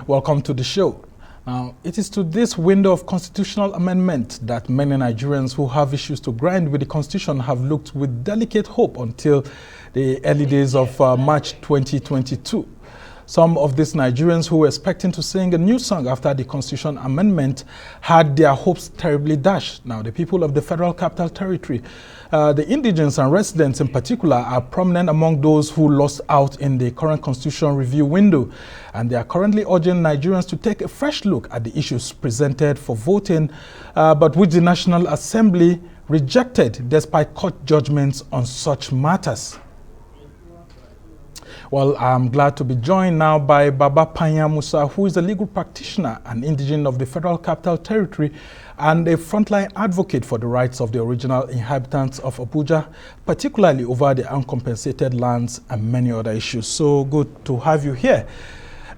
Welcome to the show. Now, it is to this window of constitutional amendment that many Nigerians who have issues to grind with the constitution have looked with delicate hope until the early days of March 2022. Some of these Nigerians who were expecting to sing a new song after the constitution amendment had their hopes terribly dashed. Now, the people of the Federal Capital Territory, the indigenes and residents in particular, are prominent among those who lost out in the current constitution review window. And they are currently urging Nigerians to take a fresh look at the issues presented for voting, but which the National Assembly rejected despite court judgments on such matters. Well, I'm glad to be joined now by Baba-Panya Musa, who is a legal practitioner, an indigene of the Federal Capital Territory, and a frontline advocate for the rights of the original inhabitants of Abuja, particularly over the uncompensated lands and many other issues. So good to have you here.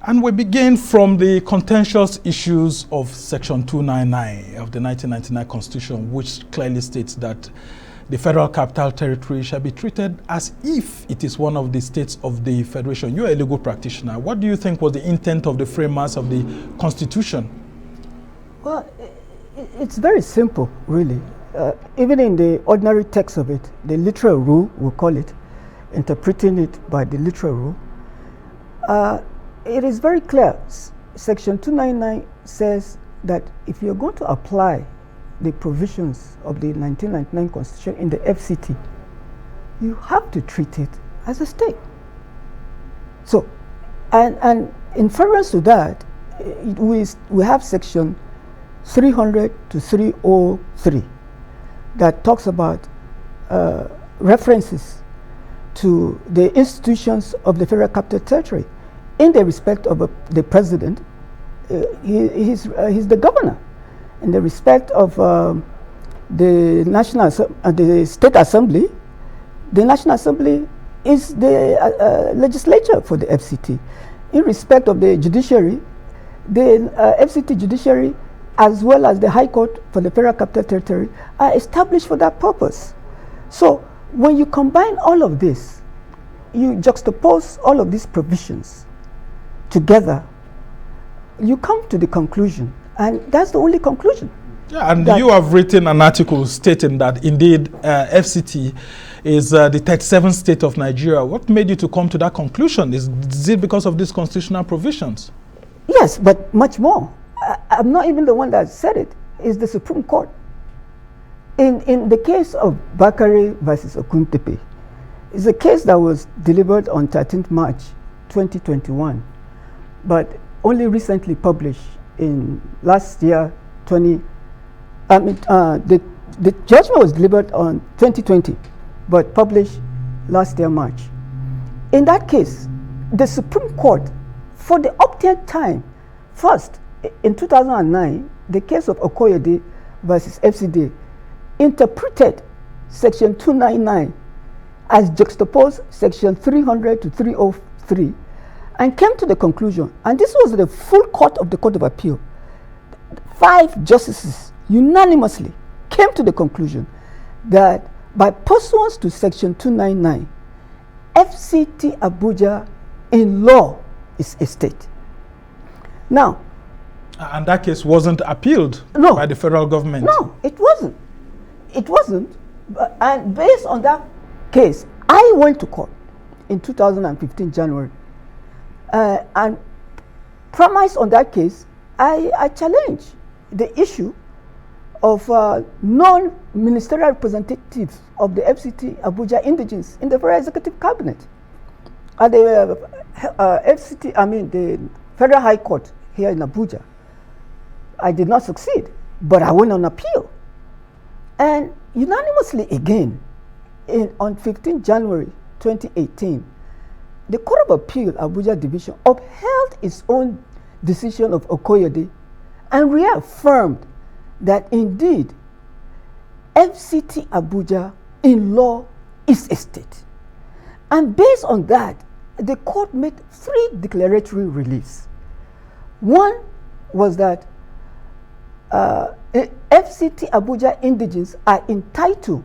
And we begin from the contentious issues of Section 299 of the 1999 Constitution, which clearly states that the Federal Capital Territory shall be treated as if it is one of the states of the Federation. You're a legal practitioner. What do you think was the intent of the framers of the Constitution? Well, it's very simple, really. Even in the ordinary text of it, the literal rule, we'll call it, interpreting it by the literal rule, it is very clear. Section 299 says that if you're going to apply the provisions of the 1999 Constitution in the FCT, you have to treat it as a state. So, and in reference to that, we have Section 300 to 303 that talks about references to the institutions of the Federal Capital Territory in the respect of the president. He's the governor. In the respect of the State Assembly, the National Assembly is the legislature for the FCT. In respect of the judiciary, the FCT judiciary, as well as the High Court for the Federal Capital Territory, are established for that purpose. So when you combine all of this, you juxtapose all of these provisions together, you come to the conclusion. And that's the only conclusion. Yeah, and you have written an article stating that indeed FCT is the 37th state of Nigeria. What made you to come to that conclusion? Is it because of these constitutional provisions? Yes, but much more. I'm not even the one that said it. It's the Supreme Court. In the case of Bakare versus Okuntepe, it's a case that was delivered on 13th March 2021, but only recently published in last year, the judgment was delivered on 2020, but published last year, March. In that case, the Supreme Court, for the uptake time, first, in 2009, the case of Okoyede versus FCD interpreted Section 299 as juxtaposed Section 300 to 303, and came to the conclusion, and this was the full court of the Court of Appeal, 5 justices unanimously came to the conclusion that by pursuance to Section 299, FCT Abuja in law is a state. Now, and that case wasn't appealed by the federal government? No, it wasn't. It wasn't. And based on that case, I went to court in 2015, January. And premised on that case, I challenged the issue of non-ministerial representatives of the FCT Abuja indigenes in the Federal Executive Cabinet. At the the Federal High Court here in Abuja, I did not succeed, but I went on appeal. And unanimously again, on 15 January 2018, the Court of Appeal, Abuja Division, upheld its own decision of Okoyede and reaffirmed that indeed FCT Abuja in law is a state. And based on that, the court made 3 declaratory reliefs. One was that FCT Abuja indigenes are entitled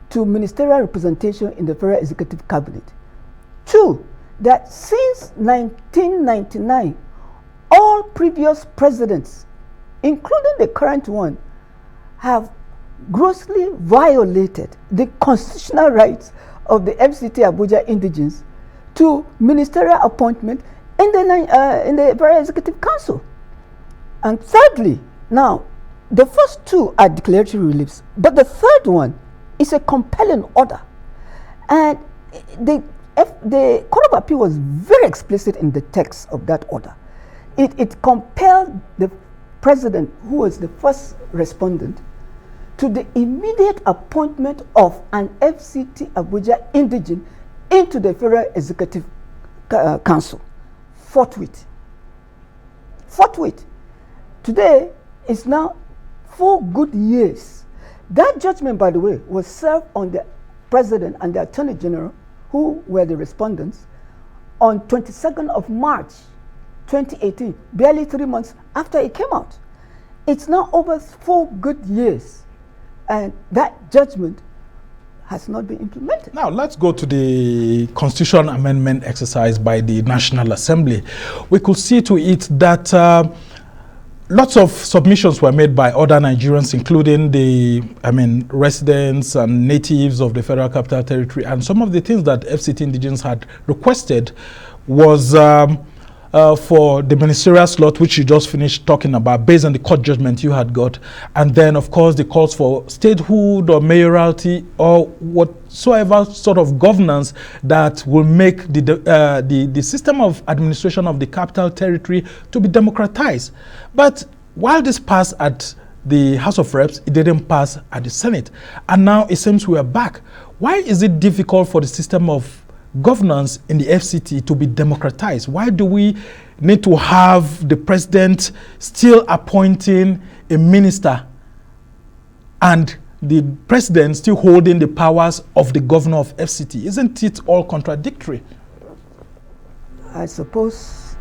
to ministerial representation in the Federal Executive Cabinet. 2, that since 1999, previous presidents, including the current one, have grossly violated the constitutional rights of the Fct Abuja indigenes to ministerial appointment in the very executive council. And thirdly, now, the first two are declaratory reliefs, but the third one is a compelling order. And the Court of Appeal was very explicit in the text of that order. It compelled the president, who was the first respondent, to the immediate appointment of an Fct Abuja indigene into the Federal Executive Council. Forthwith. Forthwith. Today is now 4 good years. That judgment, by the way, was served on the President and the Attorney General, who were the respondents, on 22nd of March 2018, barely 3 months after it came out. It's now over 4 good years, and that judgment has not been implemented. Now, let's go to the constitutional amendment exercise by the National Assembly. We could see to it that lots of submissions were made by other Nigerians, including the, residents and natives of the Federal Capital Territory. And some of the things that FCT indigenes had requested was for the ministerial slot, which you just finished talking about, based on the court judgment you had got. And then, of course, the calls for statehood or mayoralty or whatsoever sort of governance that will make the system of administration of the Capital Territory to be democratized. But while this passed at the House of Reps, it didn't pass at the Senate. And now it seems we are back. Why is it difficult for the system of governance in the FCT to be democratized? Why do we need to have the president still appointing a minister and the president still holding the powers of the governor of FCT? Isn't it all contradictory? I suppose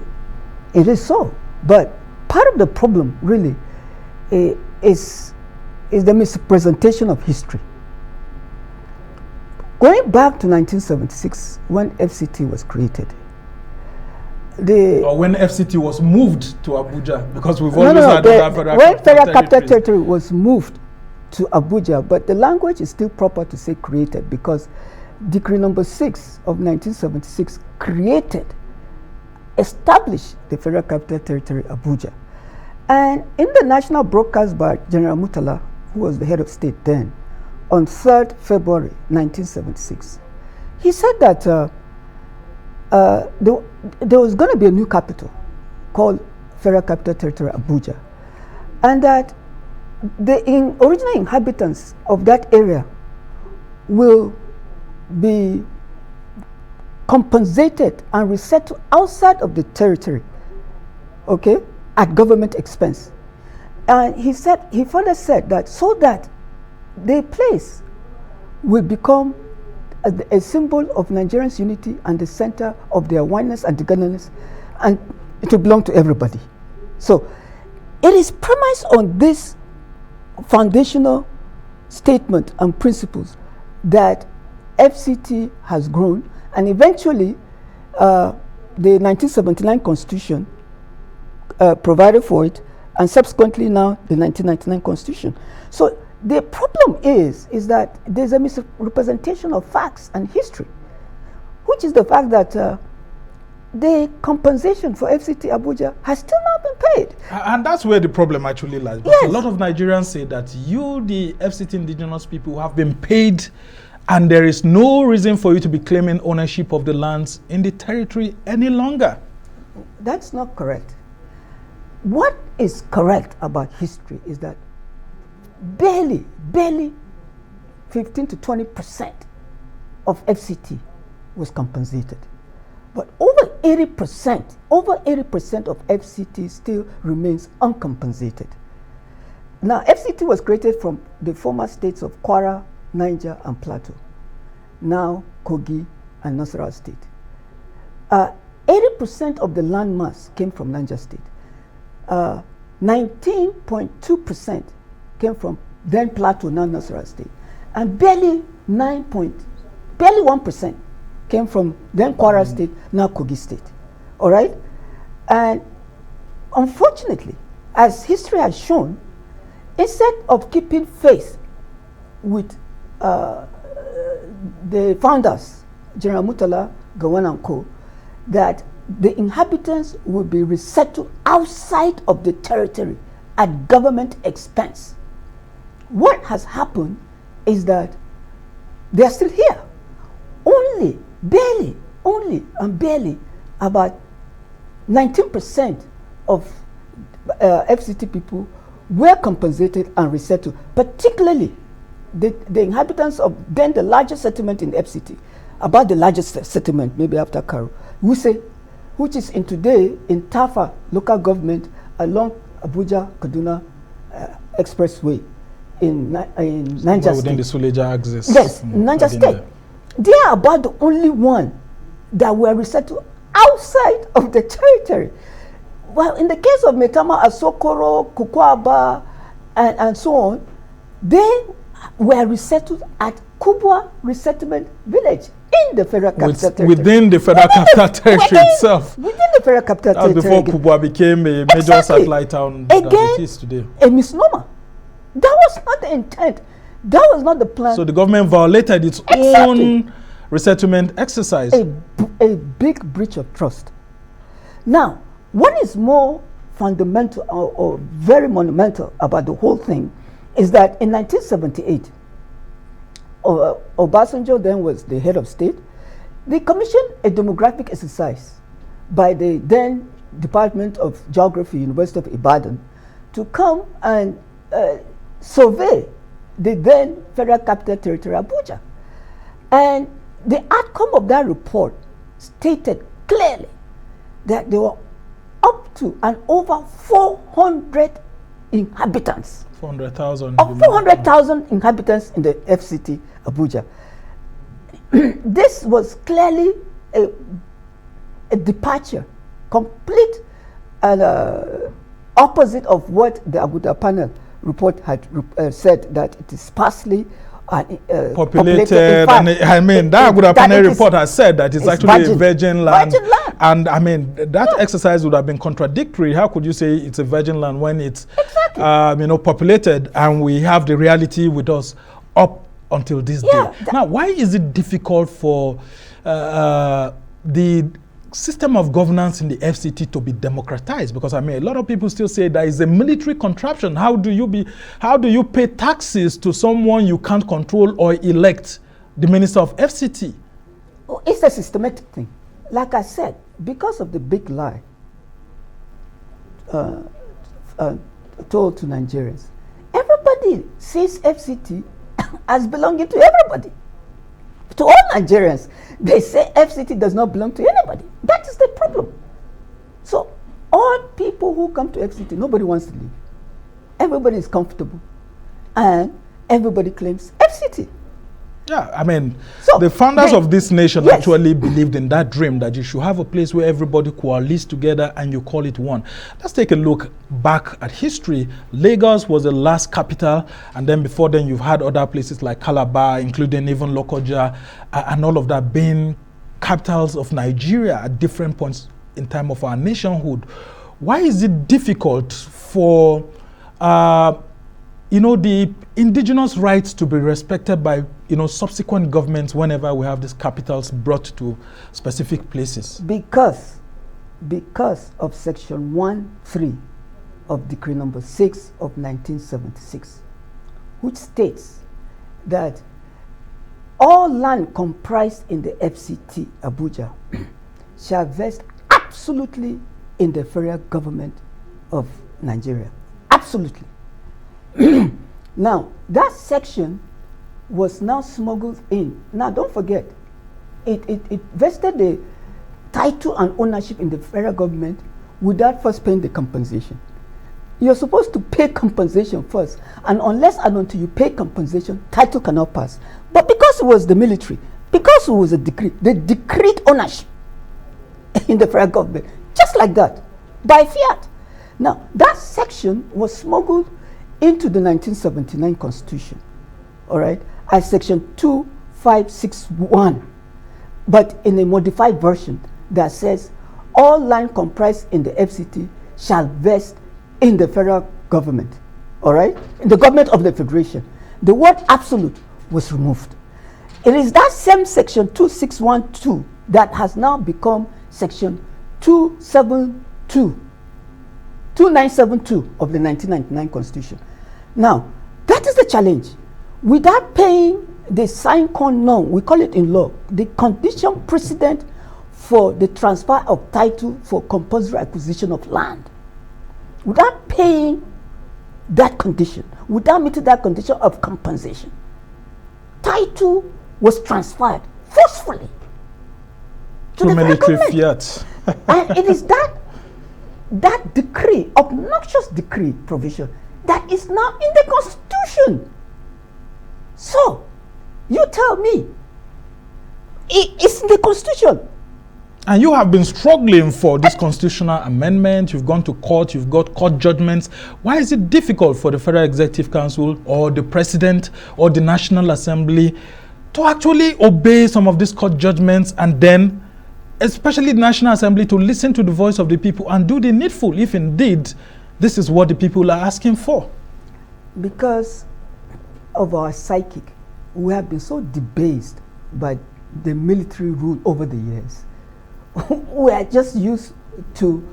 it is so, but part of the problem really is the misrepresentation of history. Going back to 1976, when FCT was created, or when FCT was moved to Abuja, because we've always had that Federal when Federal Capital Territory was moved to Abuja, but the language is still proper to say created, because Decree number 6 of 1976 established the Federal Capital Territory Abuja. And in the national broadcast by General Murtala, who was the head of state then, on 3rd February 1976, he said that there was going to be a new capital called Federal Capital Territory Abuja, and that the original inhabitants of that area will be compensated and resettled outside of the territory, okay, at government expense. And he further said that so that the place will become a symbol of Nigerians' unity and the center of their oneness and togetherness, and it will belong to everybody. So it is premised on this foundational statement and principles that FCT has grown, and eventually the 1979 Constitution provided for it, and subsequently now the 1999 Constitution. So the problem is that there's a misrepresentation of facts and history, which is the fact that the compensation for FCT Abuja has still not been paid. And that's where the problem actually lies. Because a lot of Nigerians say that you, the FCT indigenous people, have been paid, and there is no reason for you to be claiming ownership of the lands in the territory any longer. That's not correct. What is correct about history is that barely 15 to 20% of FCT was compensated. But over 80% of FCT still remains uncompensated. Now, FCT was created from the former states of Kwara, Niger, and Plateau, now Kogi and Nasarawa State. 80% of the land mass came from Niger State. 19.2% came from then Plateau, now Nasarawa State, and barely 1% came from then Kwara State, now Kogi State. All right, and unfortunately, as history has shown, instead of keeping faith with the founders, General Murtala, Gowon and Co., that the inhabitants will be resettled outside of the territory at government expense. What has happened is that they are still here. Only, barely, about 19% of FCT people were compensated and resettled, particularly the inhabitants of then the largest settlement in FCT, about the largest settlement, maybe after Karo, which is in today in Tafa local government along Abuja Kaduna Expressway in Niger State. Within the Suleja axis. Yes, Niger State. They are about the only one that were resettled outside of the territory. Well, in the case of Metama, Asokoro, Kukwaba, and so on, they were resettled at Kubwa Resettlement Village in the Federal Capital Territory. Within the Federal Capital Territory itself. Within the Federal Capital Territory. That was before Kubwa became a major satellite town that it is today. A misnomer. That was not the intent. That was not the plan. So the government violated its own resettlement exercise. A big breach of trust. Now, what is more fundamental or very monumental about the whole thing is that in 1978, Obasanjo then was the head of state. They commissioned a demographic exercise by the then Department of Geography, University of Ibadan, to come and survey the then Federal Capital Territory, Abuja. And the outcome of that report stated clearly that there were up to and over 400 inhabitants. 400,000. 400,000 inhabitants in the FCT, Abuja. This was clearly a departure, complete and opposite of what the Abuja panel report had said, that it is sparsely populated. And I mean, that Abuja panel report has said that it's actually a virgin land. And I mean, that exercise would have been contradictory. How could you say it's a virgin land when it's populated, and we have the reality with us up until this day? Now, why is it difficult for the system of governance in the FCT to be democratized? Because I mean, a lot of people still say that is a military contraption. How do you pay taxes to someone you can't control or elect the minister of FCT? Oh, it's a systematic thing. Like I said, because of the big lie told to Nigerians, everybody sees FCT as belonging to everybody. To all Nigerians, they say FCT does not belong to anybody. That is the problem. So all people who come to FCT, nobody wants to leave. Everybody is comfortable, and everybody claims FCT. Yeah, I mean, so the founders of this nation actually believed in that dream, that you should have a place where everybody coalesce together and you call it one. Let's take a look back at history. Lagos was the last capital, and then before then you've had other places like Calabar, including even Lokoja, and all of that being capitals of Nigeria at different points in time of our nationhood. Why is it difficult for the indigenous rights to be respected by subsequent governments whenever we have these capitals brought to specific places? Because of Section 1(3) of Decree Number 6 of 1976, which states that all land comprised in the FCT Abuja shall vest absolutely in the federal government of Nigeria. Absolutely. Now, that section was now smuggled in. Now, don't forget, it vested the title and ownership in the federal government without first paying the compensation. You're supposed to pay compensation first, and unless and until you pay compensation, title cannot pass. But because it was the military, because it was a decree, they decreed ownership in the federal government, just like that, by fiat. Now, that section was smuggled into the 1979 Constitution, all right, as Section 2561, but in a modified version that says all land comprised in the FCT shall vest in the federal government, all right? In the government of the federation. The word absolute was removed. It is that same section 2612 that has now become section 2972 of the 1999 Constitution. Now, that is the challenge. Without paying the sine qua non, we call it in law, the condition precedent for the transfer of title for compulsory acquisition of land. Without paying that condition, without meeting that condition of compensation, title was transferred forcefully to the military government. fiat. And it is that decree, obnoxious decree provision, that is now in the Constitution. So, you tell me, it's in the Constitution. And you have been struggling for this constitutional amendment. You've gone to court, you've got court judgments. Why is it difficult for the Federal Executive Council or the President or the National Assembly to actually obey some of these court judgments, and then, especially the National Assembly, to listen to the voice of the people and do the needful if indeed this is what the people are asking for? Because of our psychic, we have been so debased by the military rule over the years. We are just used to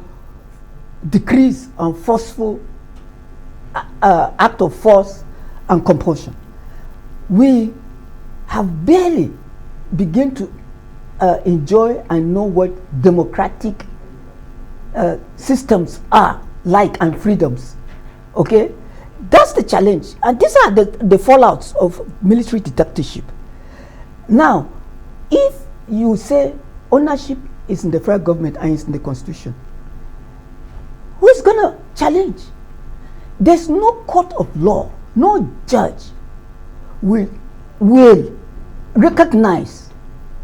decrees on forceful act of force and compulsion. We have barely begun to enjoy and know what democratic systems are like, and freedoms. Okay, that's the challenge, and these are the fallouts of military dictatorship. Now, if you say ownership is in the federal government and it's in the Constitution, who is going to challenge? There's no court of law, no judge will recognize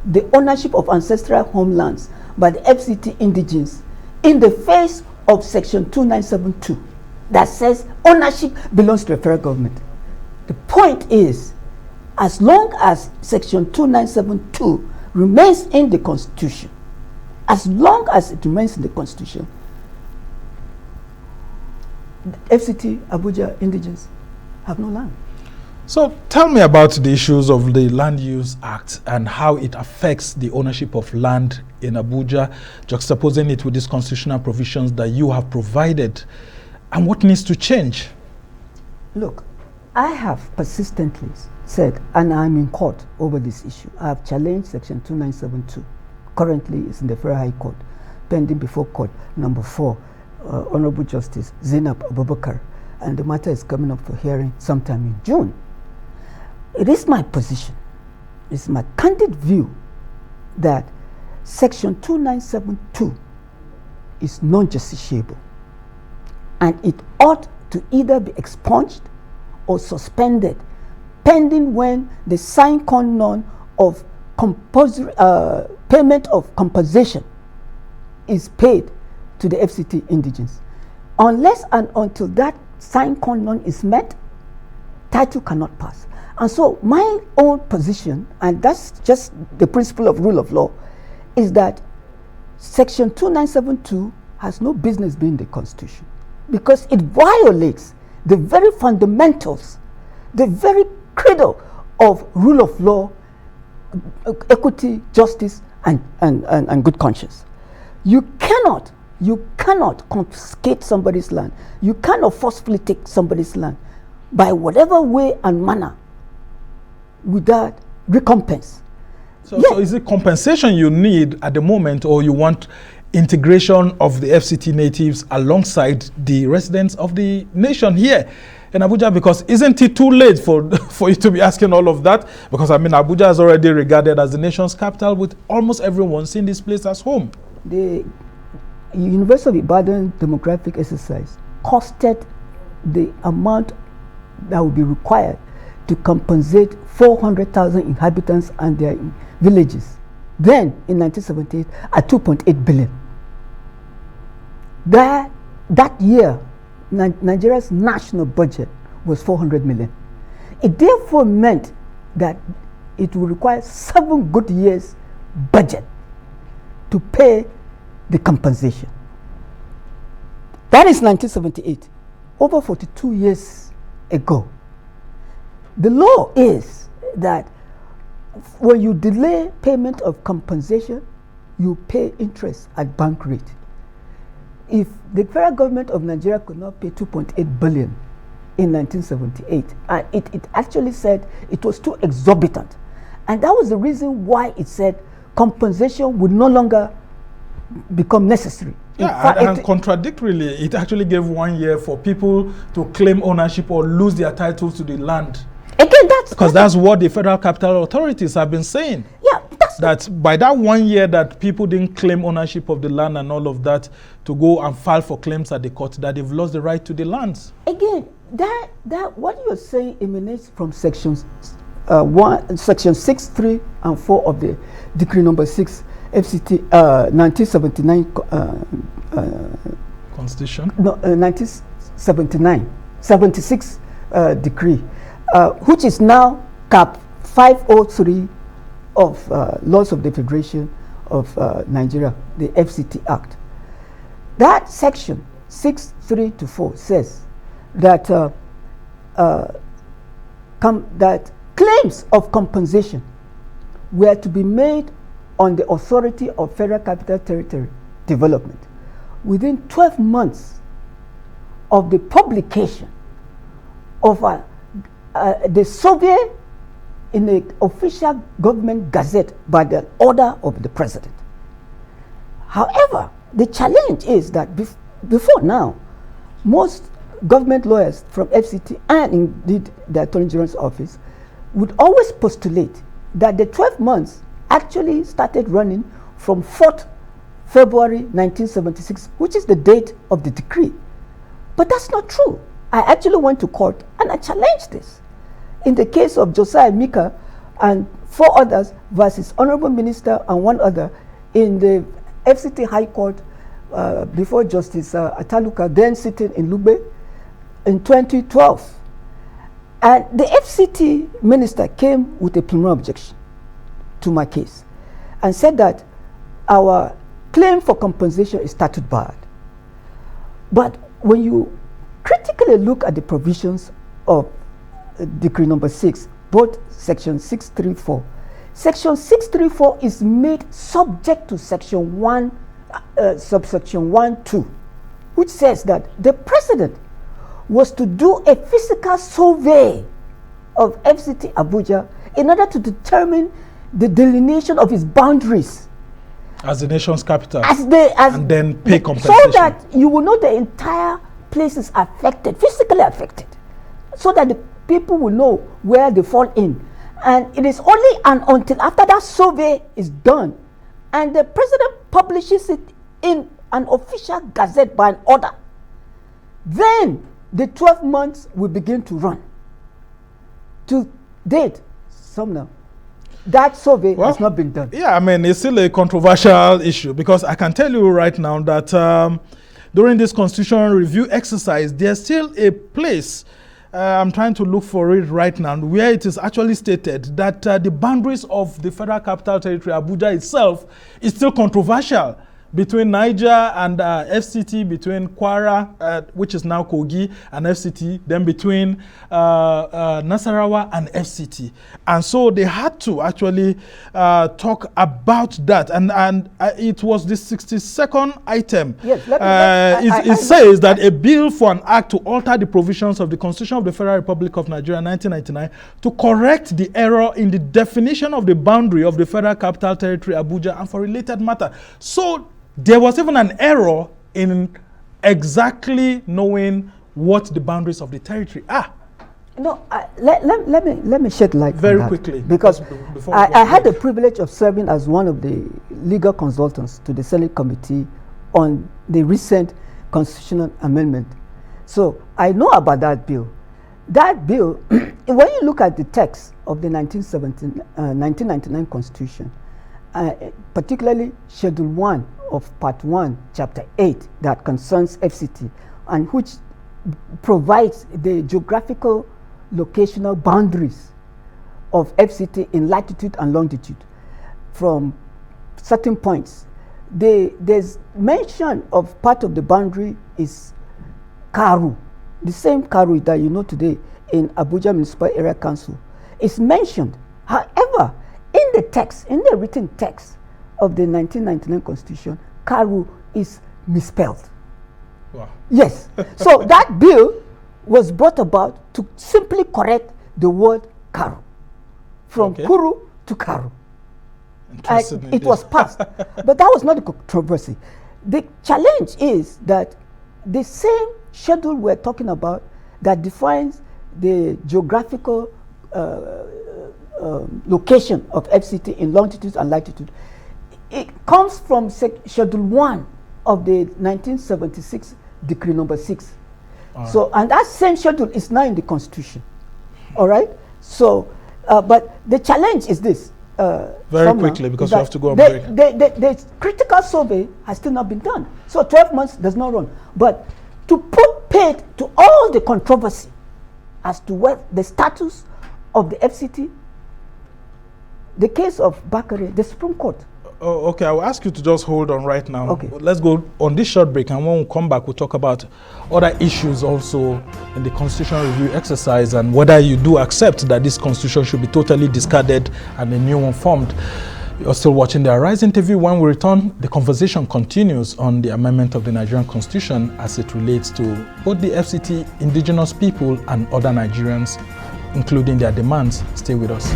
the ownership of ancestral homelands by the Fct indigenes in the face of section 2972 that says ownership belongs to the federal government. The point is, as long as section 2972 remains in the Constitution, as long as it remains in the Constitution, the FCT, Abuja, indigenes have no land. So tell me about the issues of the Land Use Act and how it affects the ownership of land in Abuja, juxtaposing it with these constitutional provisions that you have provided, and what needs to change. Look, I have persistently said, and I'm in court over this issue, I have challenged section 2972. Currently, it's in the Federal High Court, pending before court number 4, Honorable Justice Zainab Abubakar, and the matter is coming up for hearing sometime in June. It is my position, it's my candid view that section 2972 is non-justiciable, and it ought to either be expunged or suspended, pending when the sine qua non of compulsory payment of compensation is paid to the FCT indigenes. Unless and until that sine qua non is met, title cannot pass. And so my own position, and that's just the principle of rule of law, is that section 2972 has no business being the Constitution, because it violates the very fundamentals, the very credo of rule of law, equity, justice, and good conscience. You cannot confiscate somebody's land. You cannot forcefully take somebody's land by whatever way and manner without recompense. So is it compensation you need at the moment, or you want integration of the FCT natives alongside the residents of the nation here in Abuja? Because isn't it too late for you to be asking all of that? Because I mean, Abuja is already regarded as the nation's capital, with almost everyone seeing this place as home. The University of Ibadan demographic exercise costed the amount that would be required to compensate 400,000 inhabitants and their villages, then in 1978 at 2.8 billion. That year, Nigeria's national budget was 400 million. It therefore meant that it would require 7 good years' budget to pay the compensation. That is 1978, over 42 years ago. The law is that when you delay payment of compensation, you pay interest at bank rate. If the federal government of Nigeria could not pay 2.8 billion in 1978, and it actually said it was too exorbitant. And that was the reason why it said compensation would no longer become necessary. Yeah, and contradictorily, it actually gave 1 year for people to claim ownership or lose their title to the land. Again, that's what the federal capital authorities have been saying. Yeah, that by that 1 year that people didn't claim ownership of the land and all of that, to go and file for claims at the court, that they've lost the right to the lands. Again, that what you're saying emanates from sections section 6, 3, and 4 of the decree number 6 FCT 1979 Constitution. No, 1976 decree, which is now cap 503 of Laws of the Federation of Nigeria, the FCT Act. That section 6, 3 to 4 says that that claims of compensation were to be made on the authority of Federal Capital Territory Development within 12 months of the publication of the survey in the official government gazette by the order of the president. However, the challenge is that before now, most government lawyers from FCT and indeed the Attorney General's office would always postulate that the 12 months actually started running from 4th February 1976, which is the date of the decree. But that's not true. I actually went to court and I challenged this. In the case of Josiah Mika and 4 others versus Honorable Minister and 1 other in the FCT High Court before Justice Ataluka, then sitting in Lugbe, in 2012. And the FCT minister came with a preliminary objection to my case and said that our claim for compensation is statute barred. But when you critically look at the provisions of decree number 6, both section 634, section 634 is made subject to section 1, subsection 1, 2, which says that the president was to do a physical survey of FCT Abuja in order to determine the delineation of its boundaries as the nation's capital, and then pay compensation, so that you will know the entire place is affected, physically affected, so that the people will know where they fall in. And it is only until after that survey is done and the president publishes it in an official gazette by an order, then the 12 months will begin to run. To date, Sumner, that survey has not been done. Yeah, I mean, it's still a controversial issue because I can tell you right now that during this constitutional review exercise, there's still a place, I'm trying to look for it right now, where it is actually stated that the boundaries of the Federal Capital Territory, Abuja itself, is still controversial between Niger and FCT, between Kwara, which is now Kogi, and FCT, then between Nasarawa and FCT. And so they had to actually talk about that. And it was the 62nd item. Yes, it says that a bill for an act to alter the provisions of the Constitution of the Federal Republic of Nigeria 1999 to correct the error in the definition of the boundary of the Federal Capital Territory, Abuja, and for related matter. So there was even an error in exactly knowing what the boundaries of the territory are. No, let me shed light very on that, quickly, because I had the privilege of serving as one of the legal consultants to the Senate Committee on the recent constitutional amendment. So I know about that bill. That bill, when you look at the text of the 1999 Constitution, particularly Schedule 1 of Part 1, Chapter 8, that concerns FCT, and which provides the geographical locational boundaries of FCT in latitude and longitude from certain points. There's mention of part of the boundary is Karu, the same Karu that you know today in Abuja Municipal Area Council, is mentioned. However, in the text, in the written text of the 1999 Constitution, Karu is misspelled. Wow. Yes. So that bill was brought about to simply correct the word Karu, from Kuru to Karu. It was passed. But that was not the controversy. The challenge is that the same schedule we're talking about that defines the geographical location of FCT in longitude and latitude, it comes from Schedule 1 of the 1976 Decree Number 6. So, and that same schedule is now in the Constitution. All right? So, but the challenge is this. Very quickly, because we have to go on break. The critical survey has still not been done. So 12 months does not run. But to put paid to all the controversy as to what the status of the FCT, the case of Bakare, the Supreme Court. Oh, okay, I will ask you to just hold on right now. Okay. Let's go on this short break, and when we come back, we'll talk about other issues also in the constitutional review exercise and whether you do accept that this constitution should be totally discarded and a new one formed. You're still watching the Arise interview. When we return, the conversation continues on the amendment of the Nigerian constitution as it relates to both the FCT, indigenous people, and other Nigerians, including their demands. Stay with us.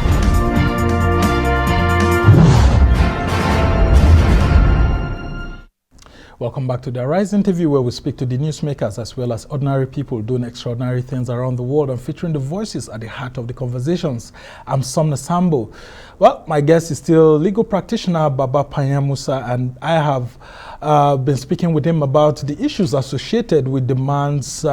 Welcome back to the Arise interview, where we speak to the newsmakers as well as ordinary people doing extraordinary things around the world and featuring the voices at the heart of the conversations. I'm Somna Sambo. Well, my guest is still legal practitioner Baba-Panya Musa, and I have been speaking with him about the issues associated with demands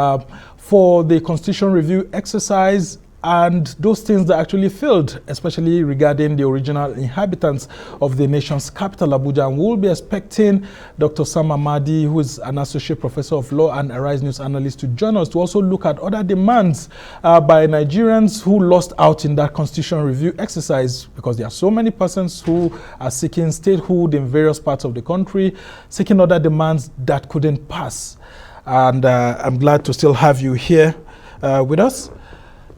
for the constitution review exercise and those things that actually failed, especially regarding the original inhabitants of the nation's capital, Abuja. And we'll be expecting Dr. Sam Amadi, who is an associate professor of law and Arise News analyst, to join us to also look at other demands by Nigerians who lost out in that constitutional review exercise, because there are so many persons who are seeking statehood in various parts of the country, seeking other demands that couldn't pass. And I'm glad to still have you here with us.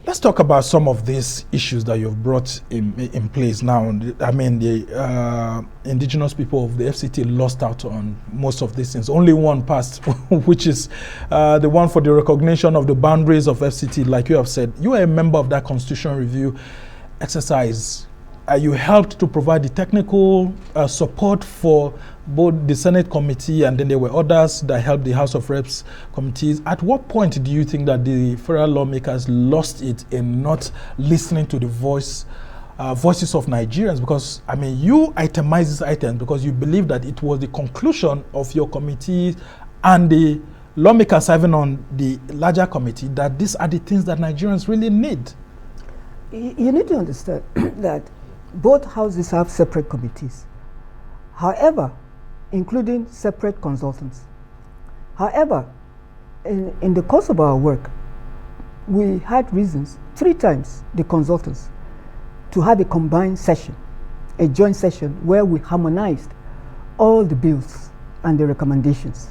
Let's talk about some of these issues that you've brought in place now. I mean, the indigenous people of the FCT lost out on most of these things. Only one passed, which is the one for the recognition of the boundaries of FCT. Like you have said, you are a member of that constitutional review exercise. You helped to provide the technical support for both the Senate committee, and then there were others that helped the House of Reps committees. At what point do you think that the federal lawmakers lost it in not listening to the voices of Nigerians? Because, I mean, you itemize these items because you believe that it was the conclusion of your committee and the lawmakers serving on the larger committee that these are the things that Nigerians really need. You need to understand that both houses have separate committees. However, including separate consultants. However, in the course of our work, we had reasons, 3 times the consultants, to have a combined session, a joint session where we harmonized all the bills and the recommendations.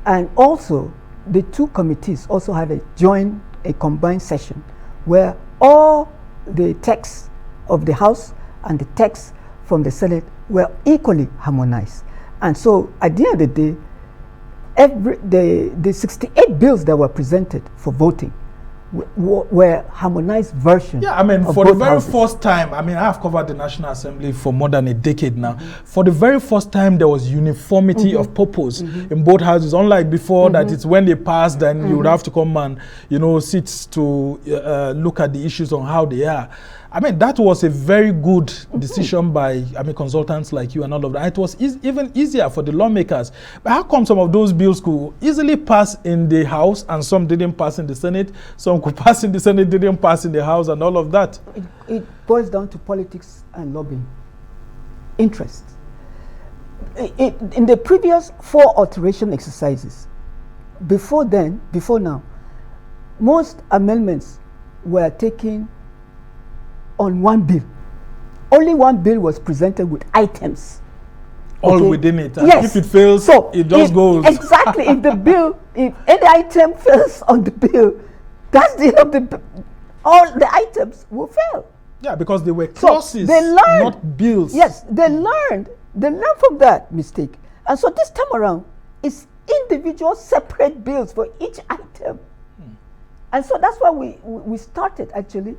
And also, the 2 committees also had a combined session where all the texts of the House and the texts from the Senate were equally harmonized. And so at the end of the day, the 68 bills that were presented for voting were harmonized versions. Yeah, I mean, for the very first time, I mean, I have covered the National Assembly for more than a decade now. For the very first time, there was uniformity of purpose in both houses. Unlike before, that it's when they pass, then you would have to come and, you know, sit to look at the issues on how they are. I mean, that was a very good decision by, I mean, consultants like you and all of that. It was even easier for the lawmakers. But how come some of those bills could easily pass in the House and some didn't pass in the Senate? Some could pass in the Senate, didn't pass in the House, and all of that? It boils down to politics and lobbying, interest. In the previous 4 alteration exercises, before now, most amendments were taken on one bill. Only one bill was presented with items all okay? within it. And Yes. if it fails, so it just goes. Exactly. If any item fails on the bill, that's the end of the all the items will fail. Yeah, because they were clauses, they learned, not bills. Yes, they learned from that mistake. And so this time around, it's individual separate bills for each item. And so that's why we started actually.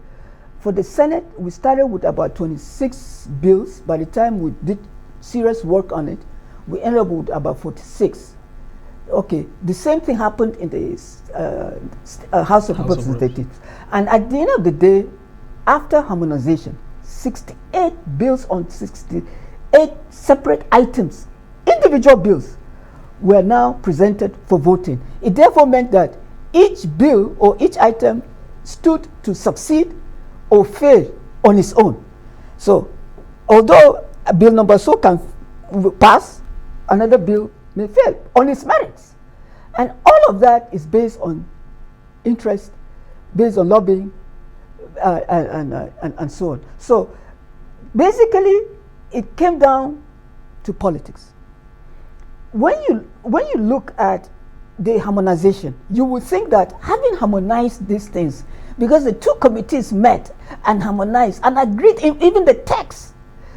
For the Senate, we started with about 26 bills. By the time we did serious work on it, we ended up with about 46. Okay, the same thing happened in the House of Representatives. And at the end of the day, after harmonization, 68 bills on 68 separate items, individual bills, were now presented for voting. It therefore meant that each bill or each item stood to succeed or fail on its own. So, although a bill number so can pass, another bill may fail on its merits. And all of that is based on interest, based on lobbying, and so on. So, basically, it came down to politics. When you look at the harmonization, you would think that having harmonized these things, because the two committees met and harmonized and agreed even the text,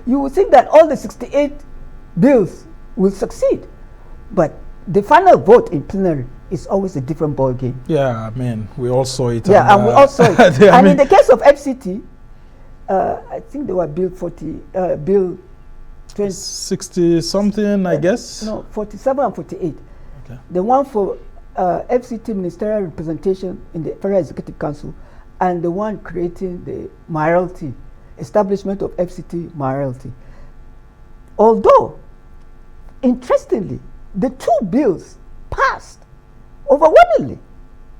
you would think that all the 68 bills will succeed. But the final vote in plenary is always a different ball game. Yeah, I mean, we all saw it. Yeah, and we all saw it. Yeah, and in the case of FCT, I think they were Bill 20 60 something, I guess. No, 47 and 48. Okay. The one for FCT ministerial representation in the Federal Executive Council, and the one creating the mayoralty, establishment of FCT mayoralty. Although, interestingly, the two bills passed overwhelmingly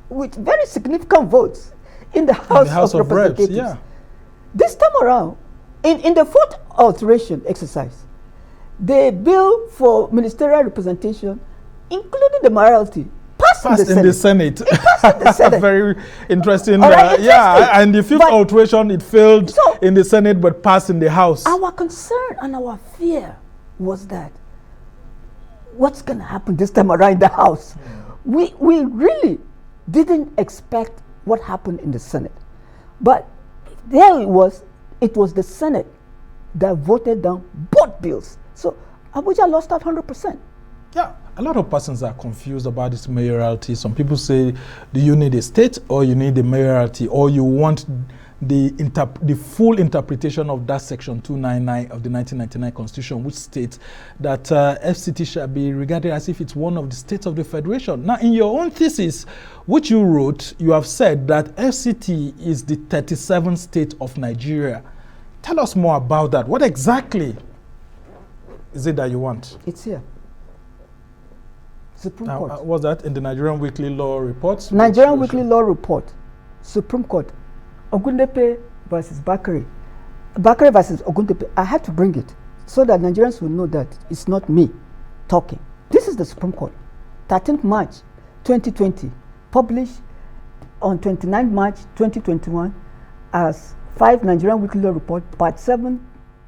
with very significant votes in the House of Representatives. Yeah. This time around, in the fourth alteration exercise, the bill for ministerial representation, including the mayoralty, passed in the Senate. It passed in the Senate. Very interesting. Right, yeah, and the fifth alteration, it failed in the Senate but passed in the House. Our concern and our fear was that what's going to happen this time around in the House? We really didn't expect what happened in the Senate. But there it was the Senate that voted down both bills. So Abuja lost out 100%. Yeah, a lot of persons are confused about this mayoralty. Some people say, do you need a state or you need a mayoralty, or you want the full interpretation of that section 299 of the 1999 Constitution, which states that FCT shall be regarded as if it's one of the states of the Federation. Now, in your own thesis, which you wrote, you have said that FCT is the 37th state of Nigeria. Tell us more about that. What exactly is it that you want? It's here. Supreme Court. Was that in the Nigerian Weekly Law Report? Nigerian Weekly Law Report, Supreme Court, Ogundepe versus Bakare. Bakare versus Ogundepe. I had to bring it so that Nigerians will know that it's not me talking. This is the Supreme Court. 13th March 2020, published on 29th March 2021 as 5 Nigerian Weekly Law Report, Part 7,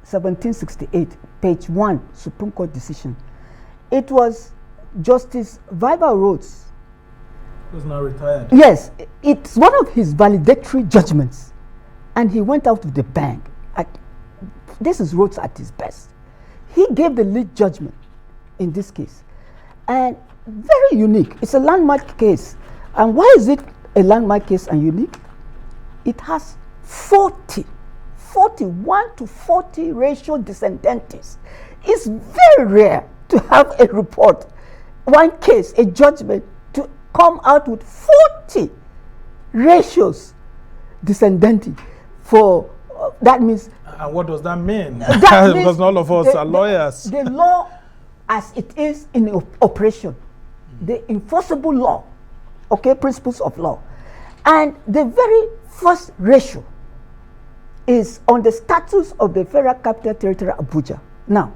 1768, page 1, Supreme Court decision. It was Justice Viva Rhodes. Who's now retired. Yes, it's one of his valedictory judgments. And he went out with the bang. This is Rhodes at his best. He gave the lead judgment in this case. And very unique. It's a landmark case. And why is it a landmark case and unique? It has 41 to 40 ratio descendantes. It's very rare to have a report, one case, a judgment, to come out with 40 ratios descendenti. For that means. And what does that mean? That because all of us are lawyers. The law as it is in operation, the enforceable law, okay, principles of law. And the very first ratio is on the status of the Federal Capital Territory, Abuja. Now,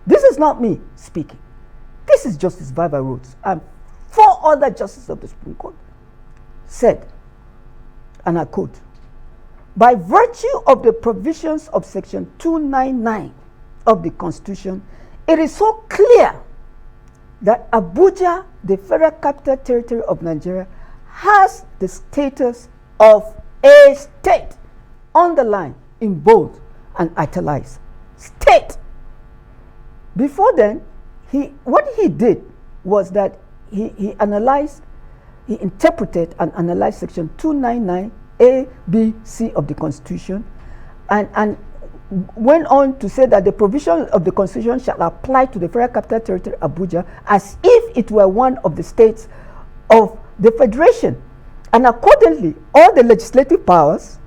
this is not me speaking. This is Justice Viva Rhodes and 4 other justices of the Supreme Court said, and I quote, by virtue of the provisions of Section 299 of the Constitution, it is so clear that Abuja, the Federal Capital Territory of Nigeria, has the status of a state, underlined in bold and italicized. State. Before then, what he did was that he analyzed, he interpreted and analyzed section 299 A, B, C of the Constitution, and went on to say that the provision of the Constitution shall apply to the Federal Capital Territory Abuja as if it were one of the states of the Federation. And accordingly, all the legislative powers,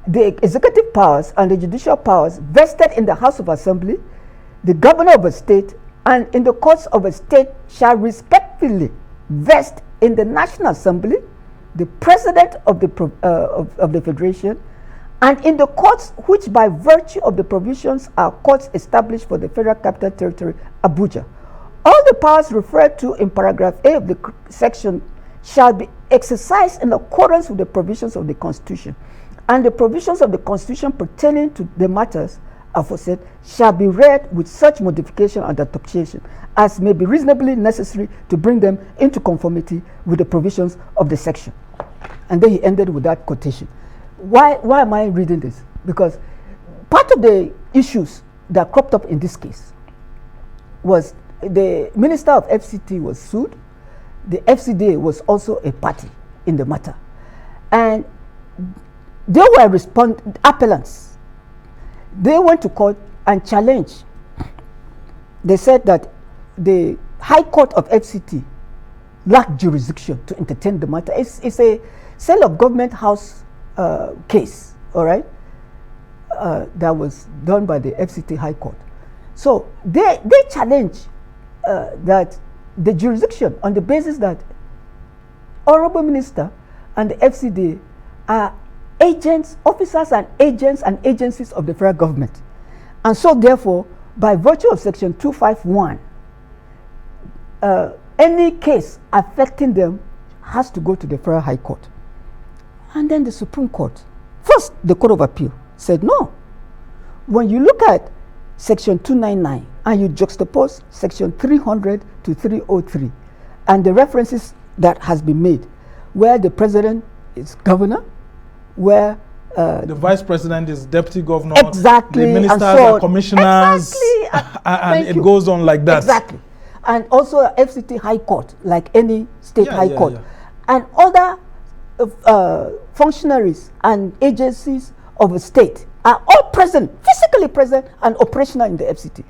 the executive powers, and the judicial powers vested in the House of Assembly, the governor of a state, and in the courts of a state shall respectively vest in the National Assembly, the president of the Federation, and in the courts which by virtue of the provisions are courts established for the Federal Capital Territory, Abuja. All the powers referred to in paragraph A of the section shall be exercised in accordance with the provisions of the Constitution, and the provisions of the Constitution pertaining to the matters aforesaid shall be read with such modification and adaptation as may be reasonably necessary to bring them into conformity with the provisions of the section. And then he ended with that quotation. Why am I reading this? Because part of the issues that cropped up in this case was the Minister of FCT was sued. The FCDA was also a party in the matter. And they were appellants. They went to court and challenged. They said that the High Court of FCT lacked jurisdiction to entertain the matter. It's a sale of government house case, all right, that was done by the FCT High Court. So they challenge that the jurisdiction on the basis that Honorable Minister and the FCD are agents, officers and agents and agencies of the federal government. And so therefore, by virtue of section 251, any case affecting them has to go to the Federal High Court. And then the Supreme Court, first the Court of Appeal, said no. When you look at section 299 and you juxtapose section 300 to 303 and the references that has been made, where the president is governor, where the vice president is deputy governor, exactly, the ministers are commissioners, exactly, and it goes on like that. Exactly. And also FCT High Court, like any state high court. And other functionaries and agencies of a state are all present, physically present and operational in the FCT.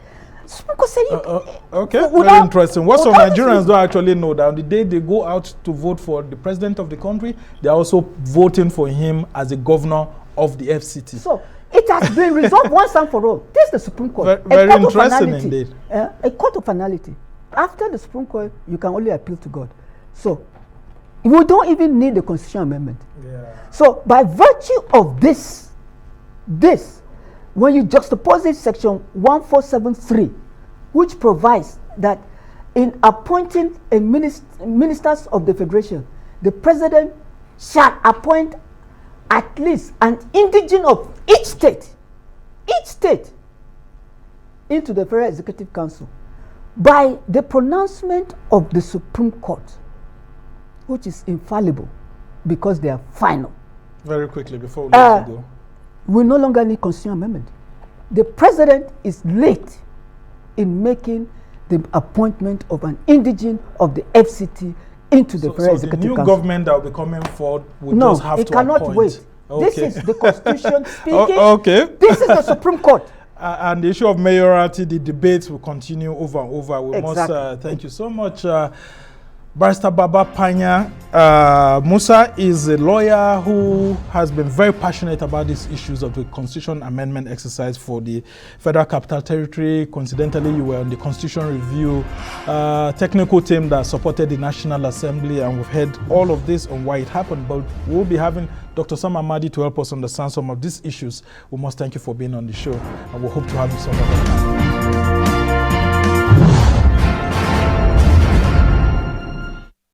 Okay, very interesting. What some Nigerians don't actually know, that on the day they go out to vote for the president of the country, they're also voting for him as a governor of the FCT. So it has been resolved once and for all. This is the Supreme Court. Very interesting indeed. A court of finality. After the Supreme Court, you can only appeal to God. So we don't even need the constitutional amendment. Yeah. So by virtue of this, when you juxtapose it, section 1473, which provides that in appointing a ministers of the Federation, the president shall appoint at least an indigene of each state, into the Federal Executive Council by the pronouncement of the Supreme Court, which is infallible because they are final. Very quickly before we let you go. We no longer need constitutional amendment. The president is late in making the appointment of an indigene of the FCT into the Federal Executive Council. So the new government that will be coming forward will just have to appoint. No, it cannot wait. Okay. This is the Constitution speaking. Okay. This is the Supreme Court. And the issue of mayoralty, the debates will continue over and over. We must thank you so much. Barrister Baba-Panya Musa is a lawyer who has been very passionate about these issues of the Constitution Amendment exercise for the Federal Capital Territory. Coincidentally, you were on the Constitution Review technical team that supported the National Assembly, and we've heard all of this on why it happened. But we'll be having Dr. Sam Amadi to help us understand some of these issues. We must thank you for being on the show, and we hope to have you some other time.